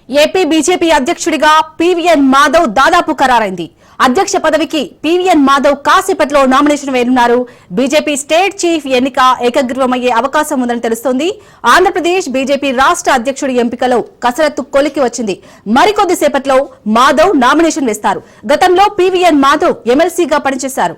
AP BJP అధ్యక్షుడిగా PVN Madhav దాదాపు ఖరారైంది. అధ్యక్ష పదవికి పీవీఎన్ మాధవ్ కాసేపట్లో నామినేషన్ వేయనున్నారు. బీజేపీ స్టేట్ చీఫ్ ఎన్నిక ఏకగ్రీవమయ్యే అవకాశం ఉందని తెలుస్తోంది. ఆంధ్రప్రదేశ్ బీజేపీ రాష్ట్ర అధ్యక్షుడి ఎంపికలో కసరత్తు కొలికి వచ్చింది. మరికొద్దిసేపట్లో మాధవ్ నామినేషన్ వేస్తారు. గతంలో పీవీఎన్ మాధవ్ ఎమ్మెల్సీగా పనిచేశారు.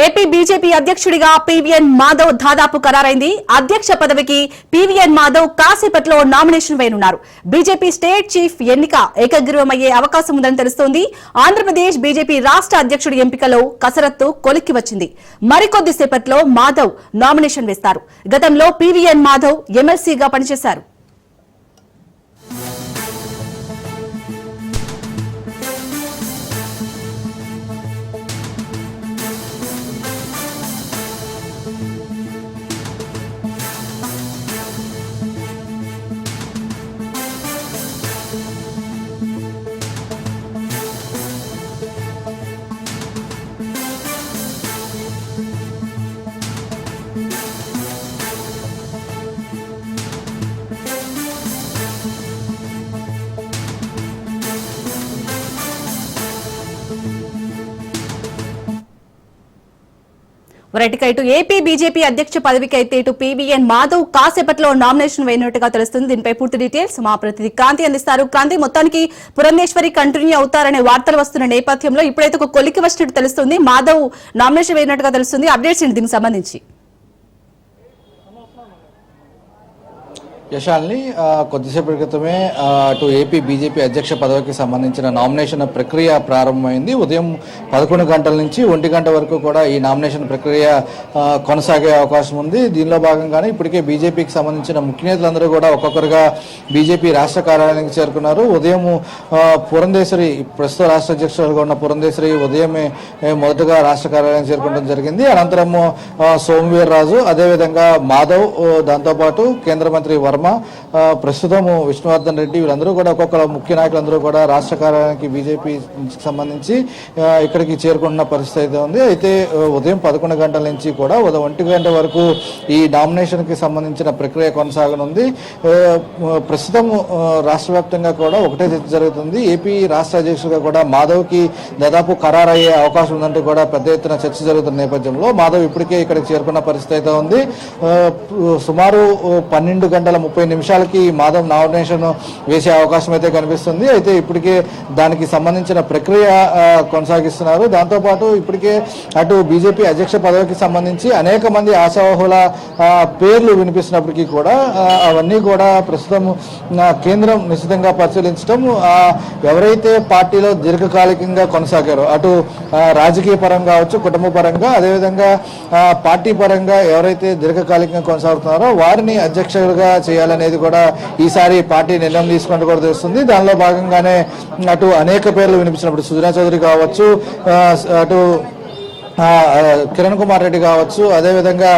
ఏపీ బీజేపీ అధ్యక్షుడిగా పీవీఎన్ మాధవ్ దాదాపు ఖరారైంది. అధ్యక్ష పదవికి పీవీఎన్ మాధవ్ కాసేపట్లో నామినేషన్ వేయనున్నారు. బీజేపీ స్టేట్ చీఫ్ ఎన్నిక ఏకగ్రీవమయ్యే అవకాశం ఉందని తెలుస్తోంది. ఆంధ్రప్రదేశ్ బీజేపీ రాష్ట్ర అధ్యక్షుడి ఎంపికలో కసరత్తు కొలిక్కి వచ్చింది. మరికొద్దిసేపట్లో మాధవ్ నామినేషన్ వేస్తారు. గతంలో పీవీఎన్ మాధవ్ ఎమ్మెల్సీగా పనిచేశారు. ఇటు ఏపీ బీజేపీ అధ్యక్ష పదవికి అయితే ఇటు పీవీఎన్ మాధవ్ కాసేపట్లో నామినేషన్ వేయనున్నట్టుగా తెలుస్తుంది. దీనిపై పూర్తి డీటెయిల్స్ మా ప్రతినిధి క్రాంతి అందిస్తారు. క్రాంతి, మొత్తానికి పురంధేశ్వరి కంటిన్యూ అవుతారనే వార్తలు వస్తున్న నేపథ్యంలో ఇప్పుడైతే ఒక కొలికి వచ్చినట్టు తెలుస్తుంది. మాధవ్ నామినేషన్ వేయనట్టుగా తెలుస్తుంది. అప్డేట్స్ ఏంటి దీనికి సంబంధించి? యశాల్ని కొద్దిసేపటి క్రితమే అటు ఏపీ బీజేపీ అధ్యక్ష పదవికి సంబంధించిన నామినేషన్ ప్రక్రియ ప్రారంభమైంది. ఉదయం 11 గంటల నుంచి 1 గంట వరకు కూడా ఈ నామినేషన్ ప్రక్రియ కొనసాగే అవకాశం ఉంది. దీనిలో భాగంగానే ఇప్పటికే బీజేపీకి సంబంధించిన ముఖ్య నేతలందరూ కూడా ఒక్కొక్కరుగా బీజేపీ రాష్ట్ర కార్యాలయానికి చేరుకున్నారు. ఉదయం పురంధేశ్వరి, ప్రస్తుత రాష్ట్ర అధ్యక్షులుగా ఉన్న పురంధేశ్వరి ఉదయమే మొదటగా రాష్ట్ర కార్యాలయం చేరుకోవడం జరిగింది. అనంతరం సోమవీర్రాజు, అదేవిధంగా మాధవ్, దాంతోపాటు కేంద్ర మంత్రి వర్మ, ప్రస్తుతము విష్ణువర్ధన్ రెడ్డి, వీళ్ళందరూ కూడా ఒక్కొక్క ముఖ్య నాయకులందరూ కూడా రాష్ట్ర కార్యాలయానికి బీజేపీకి సంబంధించి ఇక్కడికి చేరుకుంటున్న పరిస్థితి ఉంది. అయితే ఉదయం 11 గంటల నుంచి కూడా 1 గంట వరకు ఈ నామినేషన్కి సంబంధించిన ప్రక్రియ కొనసాగనుంది. ప్రస్తుతం రాష్ట్ర వ్యాప్తంగా కూడా ఒకటే చర్చ జరుగుతుంది. ఏపీ రాష్ట్ర అధ్యక్షుడిగా కూడా మాధవ్కి దాదాపు ఖరారయ్యే అవకాశం ఉందంటూ కూడా పెద్ద ఎత్తున చర్చ జరుగుతున్న నేపథ్యంలో మాధవ్ ఇప్పటికే ఇక్కడికి చేరుకున్న పరిస్థితి అయితే ఉంది. సుమారు 12:30 మాధవ్ నామినేషన్ వేసే అవకాశం అయితే కనిపిస్తుంది. అయితే ఇప్పటికే దానికి సంబంధించిన ప్రక్రియ కొనసాగిస్తున్నారు. దాంతోపాటు ఇప్పటికే అటు బీజేపీ అధ్యక్ష పదవికి సంబంధించి అనేక మంది ఆశావహుల పేర్లు వినిపిస్తున్నప్పటికీ కూడా అవన్నీ కూడా ప్రస్తుతం కేంద్రం నిశ్చితంగా పరిశీలించడం, ఎవరైతే పార్టీలో దీర్ఘకాలికంగా కొనసాగారో అటు రాజకీయ పరంగా కావచ్చు, కుటుంబ పరంగా, అదేవిధంగా పార్టీ పరంగా ఎవరైతే దీర్ఘకాలికంగా కొనసాగుతున్నారో వారిని అధ్యక్షులుగా చేయాలనేది కూడా ఈసారి పార్టీ నిర్ణయం తీసుకుంటూ కూడా తెలుస్తుంది. దానిలో భాగంగానే అటు అనేక పేర్లు వినిపించినప్పుడు సుజనా చౌదరి కావచ్చు, అటు కిరణ్ కుమార్ రెడ్డి కావచ్చు, అదేవిధంగా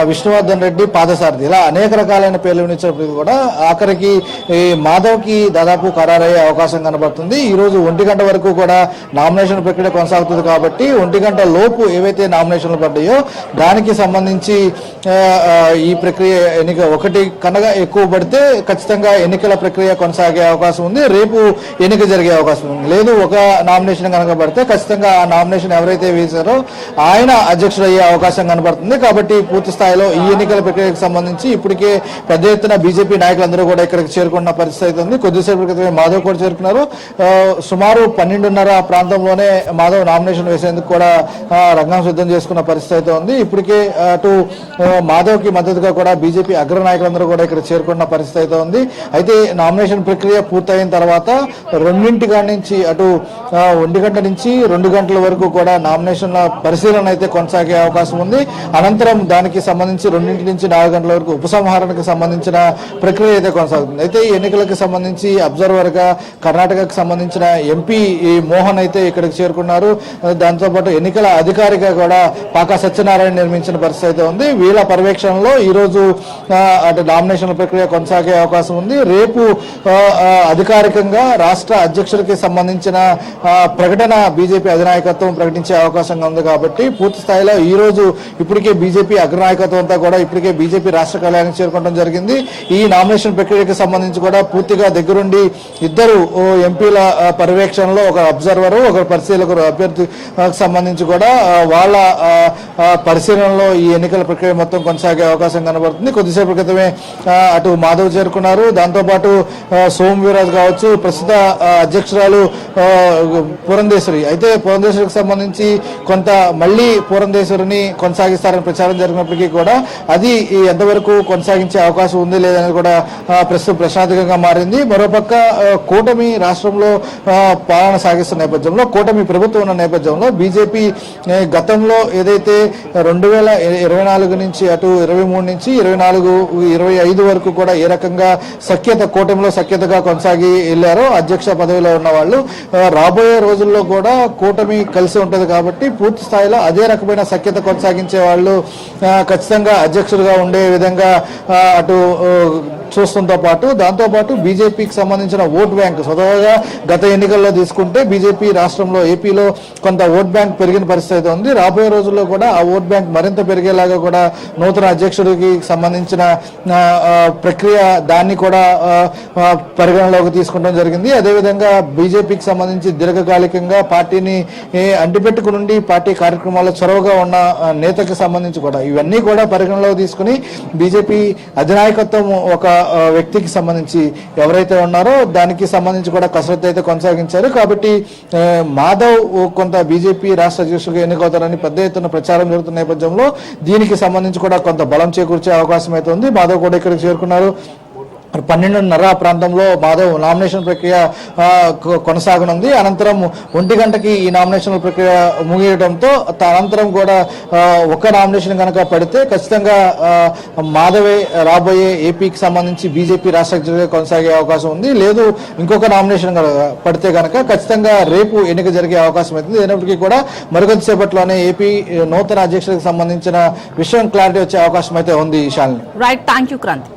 విష్ణువర్ధన్ రెడ్డి, పాదసారథి, ఇలా అనేక రకాలైన పేర్లు వినిపించినప్పుడు కూడా ఆఖరికి ఈ మాధవ్కి దాదాపు ఖరారయ్యే అవకాశం కనబడుతుంది. ఈరోజు 1 గంట వరకు కూడా నామినేషన్ ప్రక్రియ కొనసాగుతుంది కాబట్టి 1 గంట లోపు ఏవైతే నామినేషన్లు పడ్డాయో దానికి సంబంధించి ఈ ప్రక్రియ ఎన్నిక 1 కన్నా ఎక్కువ పడితే ఖచ్చితంగా ఎన్నికల ప్రక్రియ కొనసాగే అవకాశం ఉంది. రేపు ఎన్నిక జరిగే అవకాశం ఉంది. లేదు ఒక నామినేషన్ కనుక పడితే ఖచ్చితంగా ఆ నామినేషన్ ఎవరైతే వేశారో ఆయన అధ్యక్షుడు అయ్యే అవకాశం కనబడుతుంది. కాబట్టి పూర్తి స్థాయిలో ఈ ఎన్నికల ప్రక్రియకు సంబంధించి ఇప్పటికే పెద్ద ఎత్తున బీజేపీ నాయకులందరూ కూడా ఇక్కడికి చేరుకున్న పరిస్థితి ఉంది. కొద్దిసేపటి క్రితమే మాధవ్ కూడా చేరుకున్నారు. సుమారు 12:30 ప్రాంతంలోనే మాధవ్ నామినేషన్ వేసేందుకు కూడా రంగం సిద్ధం చేసుకున్న పరిస్థితి ఉంది. ఇప్పటికే అటు మాధవ్కి మద్దతుగా కూడా బీజేపీ అగ్ర నాయకులందరూ కూడా ఇక్కడ చేరుకున్న పరిస్థితి ఉంది. అయితే నామినేషన్ ప్రక్రియ పూర్తయిన తర్వాత 2 నుంచి అటు 1 గంట నుంచి 2 గంటల వరకు కూడా నామినేషన్ల పరిశీలన అయితే కొనసాగే అవకాశం ఉంది. అనంతరం దానికి సంబంధించి 2 నుంచి 4 గంటల వరకు ఉపసంహరణకు సంబంధించిన ప్రక్రియ అయితే కొనసాగుతుంది. అయితే ఈ ఎన్నికలకు సంబంధించి అబ్జర్వర్ గా కర్ణాటకకు సంబంధించిన ఎంపీ మోహన్ అయితే ఇక్కడికి చేరుకున్నారు. దాంతోపాటు ఎన్నికల అధికారిగా కూడా పాకా సత్యనారాయణ నిర్మించిన పరిస్థితి అయితే ఉంది. వీళ్ళ పర్యవేక్షణలో ఈ రోజు అటు నామినేషన్ ప్రక్రియ కొనసాగే అవకాశం ఉంది. రేపు అధికారికంగా రాష్ట్ర అధ్యక్షుడికి సంబంధించిన ప్రకటన బీజేపీ అధినాయకత్వం ప్రకటించే అవకాశంగా ఉంది. కాబట్టి పూర్తి స్థాయిలో ఈ రోజు ఇప్పటికే బీజేపీ అగ్రనాయకత్వం అంతా కూడా ఇప్పటికే బీజేపీ రాష్ట్ర కార్యాలయానికి చేరుకోవడం జరిగింది. ఈ నామినేషన్ ప్రక్రియకి సంబంధించి కూడా పూర్తిగా దగ్గరుండి ఇద్దరు ఎంపీల పర్యవేక్షణలో ఒక అబ్జర్వరు ఒక పరిశీలకుడు అభ్యర్థికి సంబంధించి కూడా వాళ్ళ పరిశీలనలో ఈ ఎన్నికల ప్రక్రియ మొత్తం కొనసాగే అవకాశం కనబడుతుంది. కొద్దిసేపు క్రితమే అటు మాధవ్ చేరుకున్నారు. దాంతోపాటు సోమ్ వీరాజ్ కావచ్చు, ప్రస్తుత అధ్యక్షురాలు పురంధేశ్వరి. అయితే పురంధేశ్వరికి సంబంధించి కొంత మళ్ళీ పురంధేశ్వరిని కొనసాగిస్తారని ప్రచారం జరిగినప్పటికీ కూడా అది ఎంతవరకు కొనసాగించే అవకాశం ఉంది లేదని కూడా ప్రస్తుతం ప్రశ్నార్థకంగా మారింది. మరోపక్క కూటమి రాష్ట్రంలో పాలన సాగిస్తున్న నేపథ్యంలో, కూటమి ప్రభుత్వం ఉన్న నేపథ్యంలో బీజేపీ గతంలో ఏదైతే 2024 నుంచి అటు 23 నుంచి 24-25 వరకు కూడా ఏ రకంగా కూటమిలో సఖ్యతగా కొనసాగి వెళ్ళారో అధ్యక్ష పదవిలో ఉన్న వాళ్ళు రాబోయే రోజుల్లో కూడా కూటమి కలిసి ఉంటుంది. కాబట్టి పూర్తి స్థాయిలో అదే రకమైన సఖ్యత కొనసాగించే వాళ్ళు ఖచ్చితంగా అధ్యక్షులుగా ఉండే విధంగా అటు చూస్తుంతో పాటు దాంతోపాటు బీజేపీకి సంబంధించిన ఓట్ బ్యాంక్ స్వతహాగా గత ఎన్నికల్లో తీసుకుంటే బీజేపీ రాష్ట్రంలో ఏపీలో కొంత ఓట్ బ్యాంక్ పెరిగిన పరిస్థితి ఉంది. రాబోయే రోజుల్లో కూడా ఆ ఓట్ బ్యాంక్ మరింత పెరిగేలాగా కూడా నూతన అధ్యక్షుడికి సంబంధించిన ప్రక్రియ దాన్ని కూడా పరిగణలోకి తీసుకోవడం జరిగింది. అదేవిధంగా బీజేపీకి సంబంధించి దీర్ఘకాలికంగా పార్టీని అంటిపెట్టుకుని పార్టీ కార్యక్రమాల్లో చొరవగా ఉన్న నేతకి సంబంధించి కూడా ఇవన్నీ కూడా పరిగణలోకి తీసుకుని బీజేపీ అధినాయకత్వం ఒక వ్యక్తికి సంబంధించి ఎవరైతే ఉన్నారో దానికి సంబంధించి కూడా కసరత్తు అయితే కొనసాగించారు. కాబట్టి మాధవ్ కొంత బీజేపీ రాష్ట్ర అధ్యక్షుడిగా ఎన్నికవుతారని పెద్ద ఎత్తున ప్రచారం జరుగుతున్న నేపథ్యంలో దీనికి సంబంధించి కూడా కొంత బలం చేకూర్చే అవకాశం అయితే ఉంది. మాధవ్ కూడా ఇక్కడికి చేరుకున్నారు. 12:30 ప్రాంతంలో మాధవ్ నామినేషన్ ప్రక్రియ కొనసాగనుంది. అనంతరం 1 గంటకి ఈ నామినేషన్ ప్రక్రియ ముగియడంతో అనంతరం కూడా ఒక నామినేషన్ కనుక పడితే ఖచ్చితంగా మాధవే రాబోయే ఏపీకి సంబంధించి బీజేపీ రాష్ట్ర అధ్యక్షుడిగా కొనసాగే అవకాశం ఉంది. లేదు ఇంకొక నామినేషన్ పడితే కనుక ఖచ్చితంగా రేపు ఎన్నిక జరిగే అవకాశం అవుతుంది. అయినప్పటికీ కూడా మరికొద్దిసేపట్లోనే ఏపీ నూతన అధ్యక్షుడికి సంబంధించిన విషయం క్లారిటీ వచ్చే అవకాశం అయితే ఉంది. Shalini. Right, thank you Kranti.